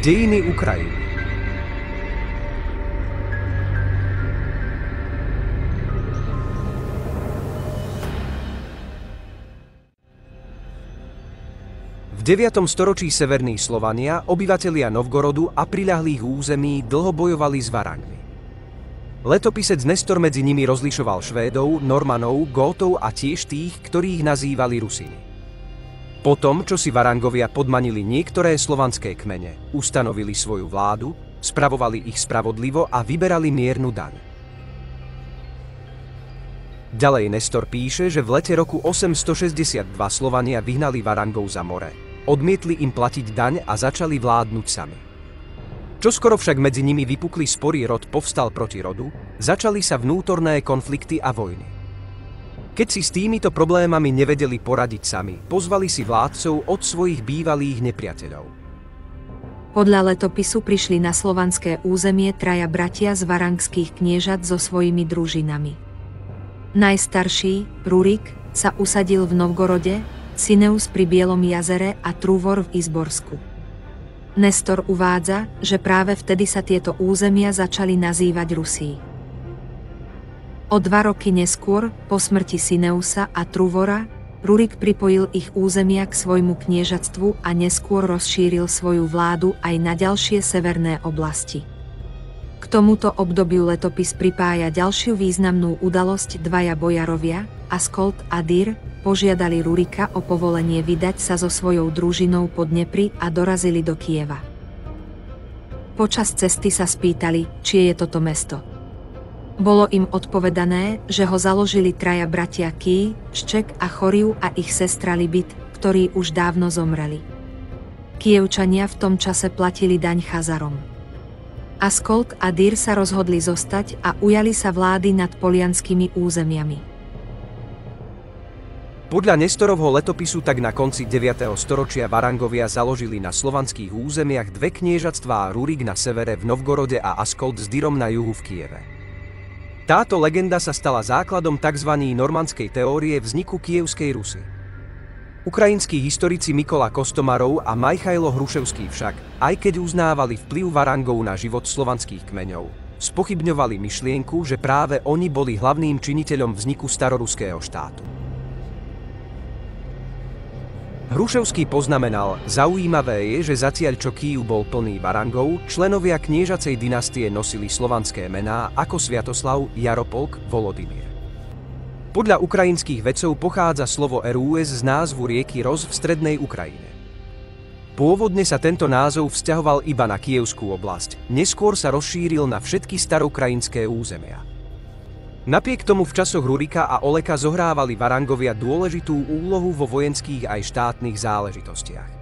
Dejiny Ukrajiny. V 9. storočí severní Slovania, obyvatelia Novgorodu a priľahlých území dlho bojovali s Varangmi. Letopisec Nestor medzi nimi rozlišoval Švédov, Normanov, Gótov a tiež tých, ktorých nazývali Rusini. Potom, čo si Varangovia podmanili niektoré slovanské kmene, ustanovili svoju vládu, spravovali ich spravodlivo a vyberali miernu daň. Ďalej Nestor píše, že v lete roku 862 Slovania vyhnali Varangov za more. Odmietli im platiť daň a začali vládnuť sami. Čoskoro však medzi nimi vypukli spory, rod povstal proti rodu, začali sa vnútorné konflikty a vojny. Keď si s týmito problémami nevedeli poradiť sami, pozvali si vládcov od svojich bývalých nepriateľov. Podľa letopisu prišli na slovanské územie traja bratia z varangských kniežat so svojimi družinami. Najstarší, Rurik, sa usadil v Novgorode, Sineus pri Bielom jazere a Truvor v Izborsku. Nestor uvádza, že práve vtedy sa tieto územia začali nazývať Rusí. O 2 roky neskôr, po smrti Sineusa a Truvora, Rurik pripojil ich územia k svojmu kniežatstvu a neskôr rozšíril svoju vládu aj na ďalšie severné oblasti. K tomuto obdobiu letopis pripája ďalšiu významnú udalosť. Dvaja bojarovia, Askold a Dir, požiadali Rurika o povolenie vydať sa so svojou družinou po Dnepri a dorazili do Kieva. Počas cesty sa spýtali, či je toto mesto. Bolo im odpovedané, že ho založili traja bratia Kij, Šček a Choriu a ich sestra Libit, ktorí už dávno zomreli. Kievčania v tom čase platili daň Chazarom. Askold a Dir sa rozhodli zostať a ujali sa vlády nad polianskými územiami. Podľa Nestorovho letopisu tak na konci 9. storočia Varangovia založili na slovanských územiach dve kniežatstvá, Rurik na severe v Novgorode a Askold s Dirom na juhu v Kieve. Táto legenda sa stala základom tzv. Normandskej teórie vzniku Kievskej Rusy. Ukrajinskí historici Mikola Kostomarov a Majchajlo Hruševský však, aj keď uznávali vplyv Varangov na život slovanských kmeňov, spochybňovali myšlienku, že práve oni boli hlavným činiteľom vzniku staroruského štátu. Hruševský poznamenal, zaujímavé je, že zatiaľ čo Kyjev bol plný Varangov, členovia kniežacej dynastie nosili slovanské mená ako Sviatoslav, Jaropolk, Volodymyr. Podľa ukrajinských vedcov pochádza slovo Rus z názvu rieky Roz v strednej Ukrajine. Pôvodne sa tento názov vzťahoval iba na Kyjevskú oblasť, neskôr sa rozšíril na všetky staroukrajinské územia. Napriek tomu v časoch Rurika a Oleka zohrávali Varangovia dôležitú úlohu vo vojenských aj štátnych záležitostiach.